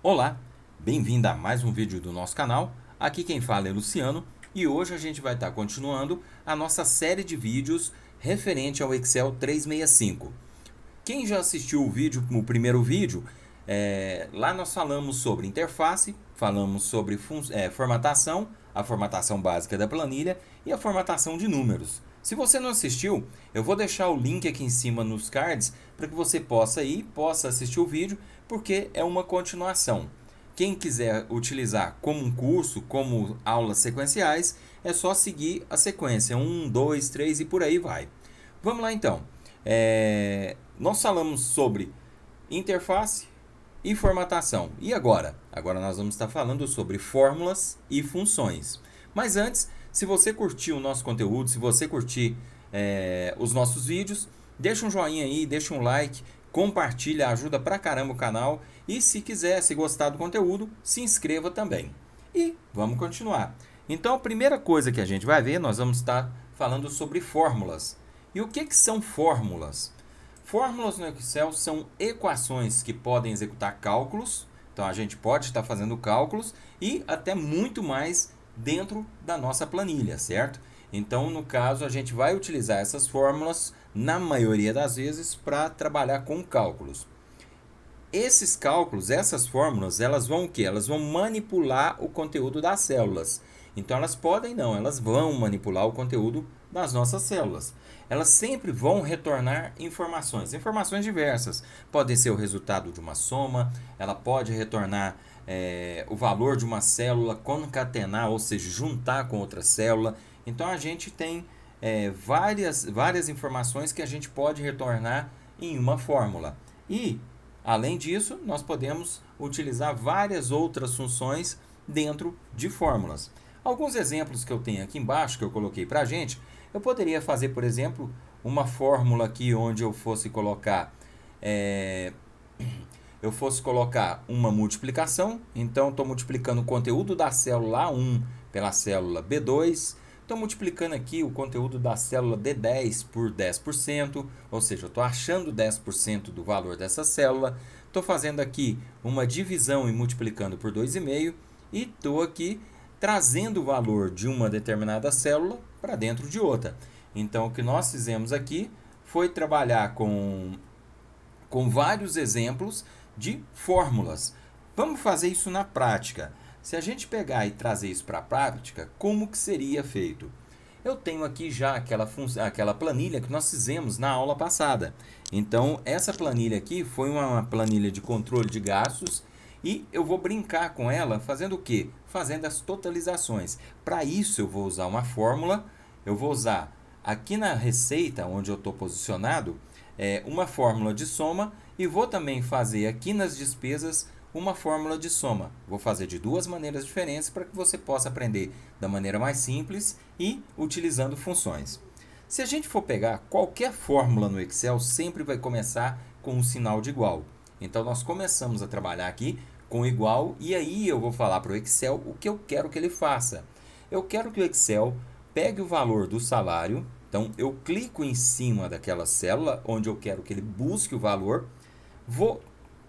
Olá, bem-vindo a mais um vídeo do nosso canal. Aqui quem fala é Luciano e hoje a gente vai estar continuando a nossa série de vídeos referente ao Excel 365. Quem já assistiu o primeiro vídeo, lá nós falamos sobre interface, falamos sobre formatação, a formatação básica da planilha e a formatação de números. Se você não assistiu, eu vou deixar o link aqui em cima nos cards para que você possa assistir o vídeo, porque é uma continuação. Quem quiser utilizar como um curso, como aulas sequenciais, é só seguir a sequência 1, 2, 3 e por aí vai. Vamos lá então. Nós falamos sobre interface e formatação. E agora? Agora nós vamos estar falando sobre fórmulas e funções. Mas antes, se você curtiu o nosso conteúdo, se você curtir os nossos vídeos, deixa um joinha aí, deixa um like, compartilha, ajuda pra caramba o canal. E se quiser, se gostar do conteúdo, se inscreva também. E vamos continuar. Então a primeira coisa que a gente vai ver, nós vamos estar falando sobre fórmulas. E o que são fórmulas? Fórmulas no Excel são equações que podem executar cálculos, então a gente pode estar fazendo cálculos e até muito mais dentro da nossa planilha, certo? Então, no caso, a gente vai utilizar essas fórmulas, na maioria das vezes, para trabalhar com cálculos. Esses cálculos, essas fórmulas, elas vão o quê? Elas vão manipular o conteúdo das células. Então elas podem não, elas vão manipular o conteúdo das nossas células. Elas sempre vão retornar informações, informações diversas. Podem ser o resultado de uma soma, ela pode retornar o valor de uma célula, concatenar, ou seja, juntar com outra célula. Então a gente tem várias informações que a gente pode retornar em uma fórmula. E além disso, nós podemos utilizar várias outras funções dentro de fórmulas. Alguns exemplos que eu tenho aqui embaixo, que eu coloquei para a gente, eu poderia fazer, por exemplo, uma fórmula aqui onde eu fosse colocar uma multiplicação. Então, estou multiplicando o conteúdo da célula A1 pela célula B2. Estou multiplicando aqui o conteúdo da célula D10 por 10%, ou seja, eu estou achando 10% do valor dessa célula. Estou fazendo aqui uma divisão e multiplicando por 2,5 e estou aqui trazendo o valor de uma determinada célula para dentro de outra. Então, o que nós fizemos aqui foi trabalhar com vários exemplos de fórmulas. Vamos fazer isso na prática. Se a gente pegar e trazer isso para a prática, como que seria feito? Eu tenho aqui já aquela planilha que nós fizemos na aula passada. Então, essa planilha aqui foi uma planilha de controle de gastos e eu vou brincar com ela fazendo o quê? Fazendo as totalizações. Para isso, eu vou usar uma fórmula, eu vou usar aqui na receita, onde eu estou posicionado, uma fórmula de soma e vou também fazer aqui nas despesas uma fórmula de soma. Vou fazer de duas maneiras diferentes para que você possa aprender da maneira mais simples e utilizando funções. Se a gente for pegar qualquer fórmula no Excel, sempre vai começar com um sinal de igual. Então nós começamos a trabalhar aqui com igual e aí eu vou falar para o Excel o que eu quero que ele faça. Eu quero que o Excel pegue o valor do salário, então eu clico em cima daquela célula onde eu quero que ele busque o valor, vou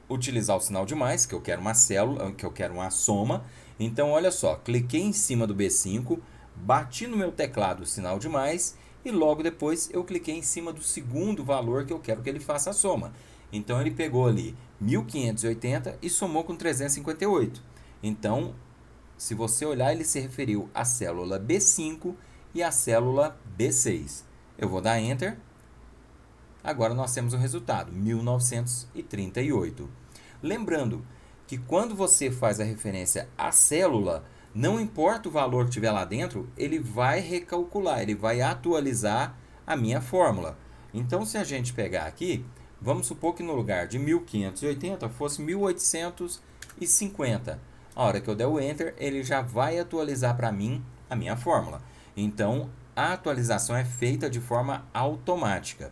utilizar o sinal de mais, que eu quero uma célula, que eu quero uma soma. Então, olha só, cliquei em cima do B5, bati no meu teclado o sinal de mais e logo depois eu cliquei em cima do segundo valor que eu quero que ele faça a soma. Então, ele pegou ali 1580 e somou com 358. Então, se você olhar, ele se referiu à célula B5 e à célula B6. Eu vou dar Enter. Agora nós temos o resultado, 1938. Lembrando que quando você faz a referência à célula, não importa o valor que tiver lá dentro, ele vai recalcular, ele vai atualizar a minha fórmula. Então, se a gente pegar aqui, vamos supor que no lugar de 1580 fosse 1850. A hora que eu der o Enter, ele já vai atualizar para mim a minha fórmula. Então, a atualização é feita de forma automática.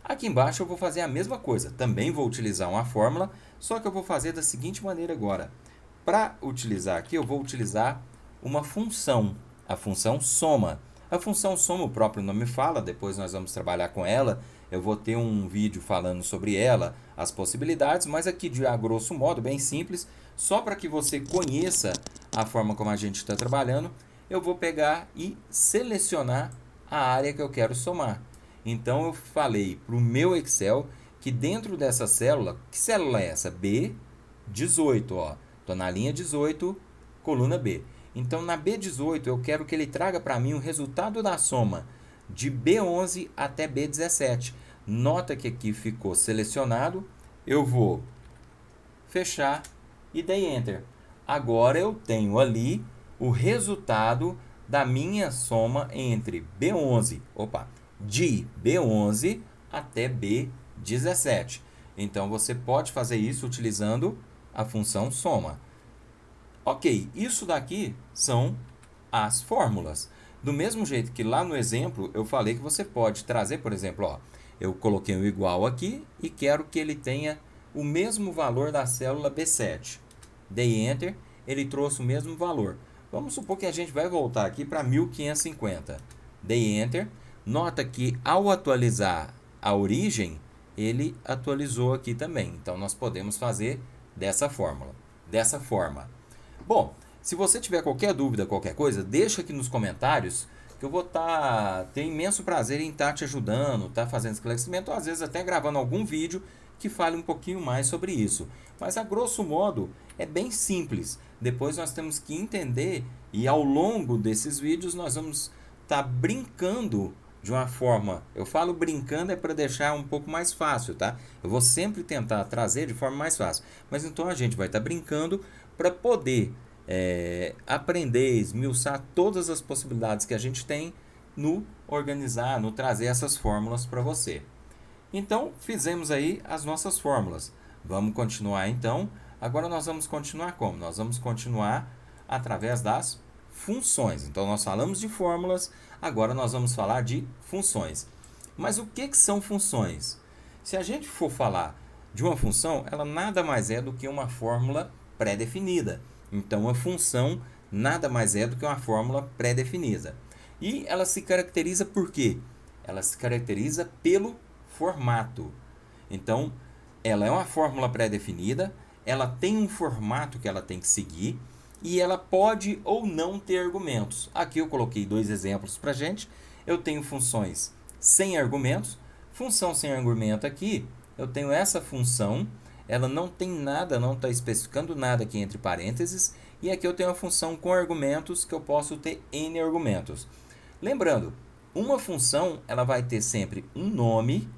Aqui embaixo eu vou fazer a mesma coisa, também vou utilizar uma fórmula, só que eu vou fazer da seguinte maneira agora. Para utilizar aqui, eu vou utilizar uma função, a função soma. A função soma, o próprio nome fala, depois nós vamos trabalhar com ela eu vou ter um vídeo falando sobre ela, as possibilidades, mas aqui de a grosso modo, bem simples, só para que você conheça a forma como a gente está trabalhando, eu vou pegar e selecionar a área que eu quero somar. Então eu falei para o meu Excel que dentro dessa célula, que célula é essa? B18, ó. Estou na linha 18, coluna B. Então na B18 eu quero que ele traga para mim o resultado da soma de B11 até B17. Nota que aqui ficou selecionado, eu vou fechar e dei Enter. Agora eu tenho ali o resultado da minha soma entre B11, de B11 até B17. Então você pode fazer isso utilizando a função soma. Ok, isso daqui são as fórmulas. Do mesmo jeito que lá no exemplo eu falei que você pode trazer, por exemplo, ó, eu coloquei um igual aqui e quero que ele tenha o mesmo valor da célula B7. Dei Enter, ele trouxe o mesmo valor. Vamos supor que a gente vai voltar aqui para 1550. Dei Enter. Nota que ao atualizar a origem, ele atualizou aqui também. Então nós podemos fazer dessa forma. Bom, se você tiver qualquer dúvida, qualquer coisa, deixa aqui nos comentários que eu vou ter imenso prazer em estar te ajudando, estar fazendo esclarecimento, ou às vezes até gravando algum vídeo que fale um pouquinho mais sobre isso. Mas a grosso modo é bem simples. Depois nós temos que entender e ao longo desses vídeos nós vamos estar brincando de uma forma, eu falo brincando é para deixar um pouco mais fácil, tá? Eu vou sempre tentar trazer de forma mais fácil. Mas então a gente vai estar brincando para poder aprender, esmiuçar todas as possibilidades que a gente tem no organizar, no trazer essas fórmulas para você. Então, fizemos aí as nossas fórmulas. Vamos continuar então. Agora nós vamos continuar como? Nós vamos continuar através das funções. Então, nós falamos de fórmulas, agora nós vamos falar de funções. Mas o que são funções? Se a gente for falar de uma função, ela nada mais é do que uma fórmula pré-definida. Então, a função nada mais é do que uma fórmula pré-definida. E ela se caracteriza por quê? Ela se caracteriza pelo formato. Então, ela é uma fórmula pré-definida, ela tem um formato que ela tem que seguir e ela pode ou não ter argumentos. Aqui eu coloquei dois exemplos para a gente. Eu tenho funções sem argumentos. Função sem argumento aqui, eu tenho essa função, ela não tem nada, não está especificando nada aqui entre parênteses. E aqui eu tenho a função com argumentos, que eu posso ter N argumentos. Lembrando, uma função ela vai ter sempre um nome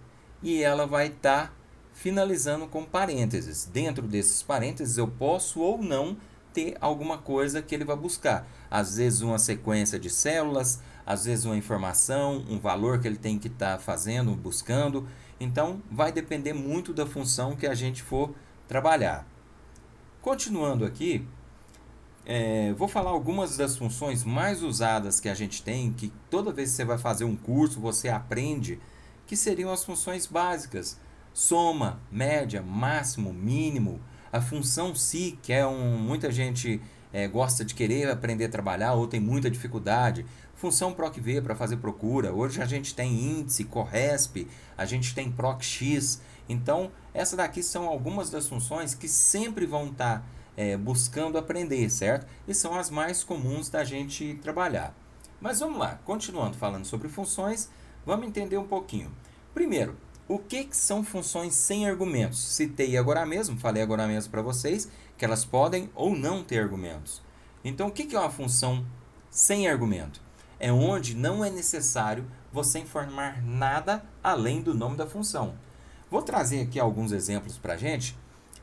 e ela vai estar finalizando com parênteses. Dentro desses parênteses eu posso ou não ter alguma coisa que ele vai buscar. Às vezes uma sequência de células, às vezes uma informação, um valor que ele tem que estar fazendo, buscando. Então vai depender muito da função que a gente for trabalhar. Continuando aqui, vou falar algumas das funções mais usadas que a gente tem, que toda vez que você vai fazer um curso, você aprende, que seriam as funções básicas. Soma, média, máximo, mínimo. A função si, que é muita gente gosta de querer aprender a trabalhar ou tem muita dificuldade. Função PROC-V para fazer procura. Hoje a gente tem índice, CORRESP, a gente tem PROC-X. Então, essas daqui são algumas das funções que sempre vão estar buscando aprender, certo? E são as mais comuns da gente trabalhar. Mas vamos lá, continuando falando sobre funções, vamos entender um pouquinho. Primeiro, o que são funções sem argumentos? Citei agora mesmo, falei agora mesmo para vocês, que elas podem ou não ter argumentos. Então, o que é uma função sem argumento? É onde não é necessário você informar nada além do nome da função. Vou trazer aqui alguns exemplos para a gente.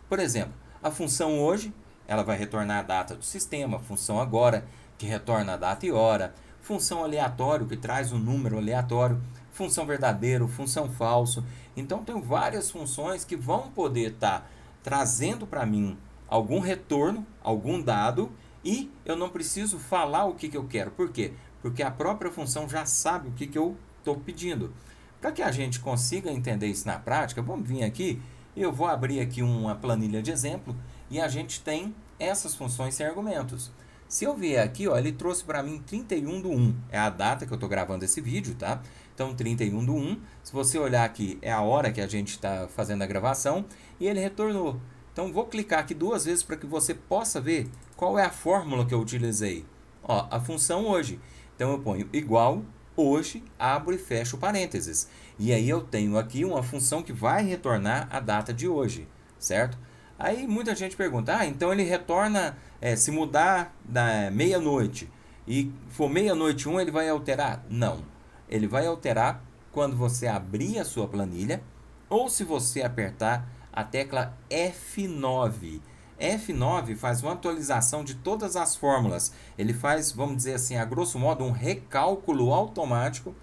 Por exemplo, a função hoje, ela vai retornar a data do sistema, a função agora, que retorna a data e hora, função aleatório, que traz um número aleatório, função verdadeiro, função falso. Então, tem várias funções que vão poder estar trazendo para mim algum retorno, algum dado, e eu não preciso falar o que eu quero. Por quê? Porque a própria função já sabe o que eu estou pedindo. Para que a gente consiga entender isso na prática, vamos vir aqui, eu vou abrir aqui uma planilha de exemplo, e a gente tem essas funções sem argumentos. Se eu vier aqui, ó, ele trouxe para mim 31/1, é a data que eu estou gravando esse vídeo, tá? Então 31/1, se você olhar aqui, é a hora que a gente está fazendo a gravação e ele retornou. Então vou clicar aqui 2 vezes para que você possa ver qual é a fórmula que eu utilizei. Ó, a função hoje. Então eu ponho igual hoje, abro e fecho parênteses. E aí eu tenho aqui uma função que vai retornar a data de hoje, certo? Aí muita gente pergunta, então ele retorna, se mudar da meia-noite e for meia-noite 1, ele vai alterar? Não, ele vai alterar quando você abrir a sua planilha ou se você apertar a tecla F9. F9 faz uma atualização de todas as fórmulas. Ele faz, vamos dizer assim, a grosso modo, um recálculo automático,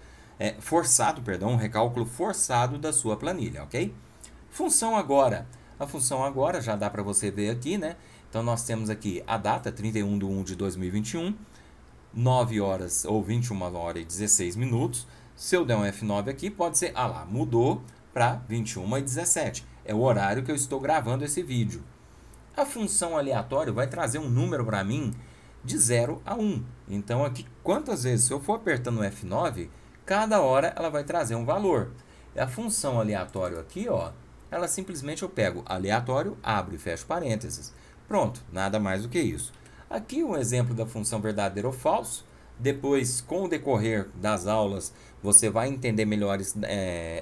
um recálculo forçado da sua planilha, ok? Função agora. A função agora já dá para você ver aqui, né? Então nós temos aqui a data, 31/1 de 2021, 9 horas ou 21 horas e 16 minutos. Se eu der um F9 aqui, pode ser, mudou para 21h17. É o horário que eu estou gravando esse vídeo. A função aleatório vai trazer um número para mim de 0 a 1. Então aqui, quantas vezes se eu for apertando o F9, cada hora ela vai trazer um valor. A função aleatório aqui, ó, ela simplesmente eu pego aleatório, abro e fecho parênteses. Pronto, nada mais do que isso. Aqui um exemplo da função verdadeiro ou falso. Depois, com o decorrer das aulas, você vai entender melhor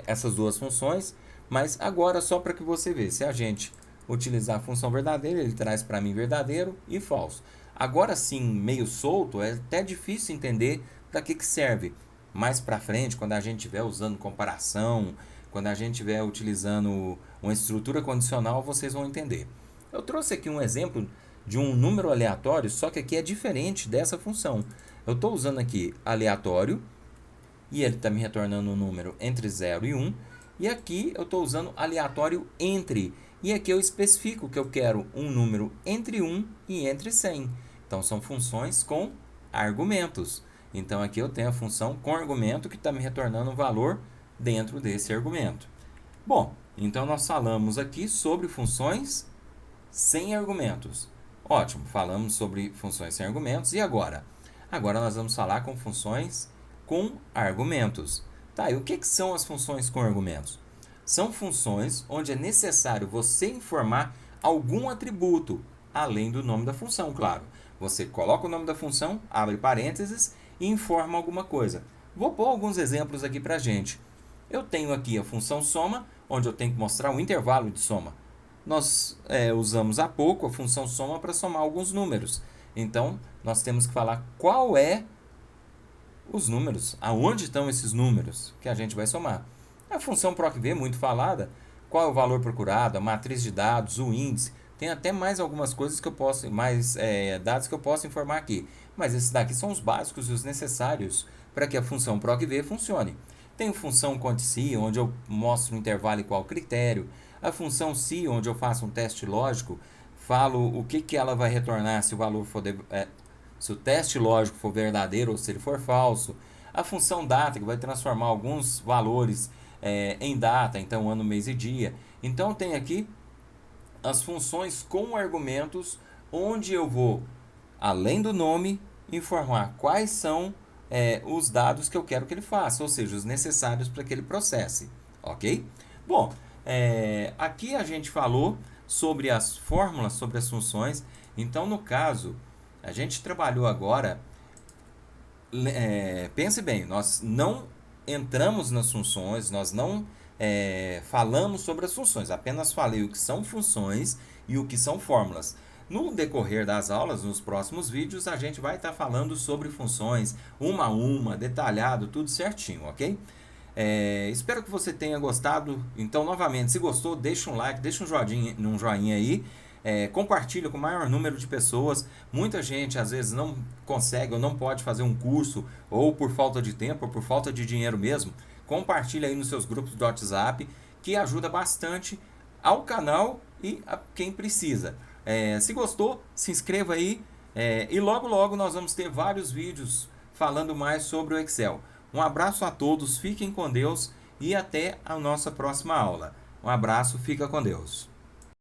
essas duas funções. Mas agora só para que você veja, se a gente utilizar a função verdadeira, ele traz para mim verdadeiro e falso. Agora sim, meio solto, é até difícil entender para que serve. Mais para frente, quando a gente estiver usando comparação, quando a gente estiver utilizando uma estrutura condicional, vocês vão entender. Eu trouxe aqui um exemplo de um número aleatório, só que aqui é diferente dessa função. Eu estou usando aqui aleatório, e ele está me retornando um número entre 0 e 1. E aqui eu estou usando aleatório entre. E aqui eu especifico que eu quero um número entre 1 e entre 100. Então são funções com argumentos. Então aqui eu tenho a função com argumento que está me retornando um valor dentro desse argumento. Bom, então nós falamos aqui sobre funções sem argumentos. Ótimo, falamos sobre funções sem argumentos. E agora? Agora nós vamos falar com funções com argumentos. Tá, e o que são as funções com argumentos? São funções onde é necessário você informar algum atributo, além do nome da função, claro. Você coloca o nome da função, abre parênteses e informa alguma coisa. Vou pôr alguns exemplos aqui para a gente. Eu tenho aqui a função soma, onde eu tenho que mostrar um intervalo de soma. Nós usamos há pouco a função soma para somar alguns números. Então, nós temos que falar qual é os números, aonde estão esses números que a gente vai somar. A função PROC-V, muito falada, qual é o valor procurado, a matriz de dados, o índice, tem até mais algumas coisas que eu posso, dados que eu posso informar aqui. Mas esses daqui são os básicos e os necessários para que a função PROC-V funcione. Tem a função quantici, onde eu mostro o intervalo e qual critério. A função si, onde eu faço um teste lógico, falo o que ela vai retornar se o valor for se o teste lógico for verdadeiro ou se ele for falso. A função data, que vai transformar alguns valores em data, então ano, mês e dia. Então tem aqui as funções com argumentos, onde eu vou, além do nome, informar quais são os dados que eu quero que ele faça, ou seja, os necessários para que ele processe, ok? Bom, aqui a gente falou sobre as fórmulas, sobre as funções. Então, no caso, a gente trabalhou agora, pense bem, nós não entramos nas funções, nós não falamos sobre as funções, apenas falei o que são funções e o que são fórmulas. No decorrer das aulas, nos próximos vídeos, a gente vai estar falando sobre funções, uma a uma, detalhado, tudo certinho, ok? Espero que você tenha gostado. Então, novamente, se gostou, deixa um like, deixa um joinha aí. Compartilha com o maior número de pessoas. Muita gente às vezes não consegue ou não pode fazer um curso, ou por falta de tempo, ou por falta de dinheiro mesmo. Compartilha aí nos seus grupos do WhatsApp, que ajuda bastante ao canal e a quem precisa. Se gostou, se inscreva aí, e logo logo nós vamos ter vários vídeos falando mais sobre o Excel. Um abraço a todos, fiquem com Deus e até a nossa próxima aula. Um abraço, fica com Deus.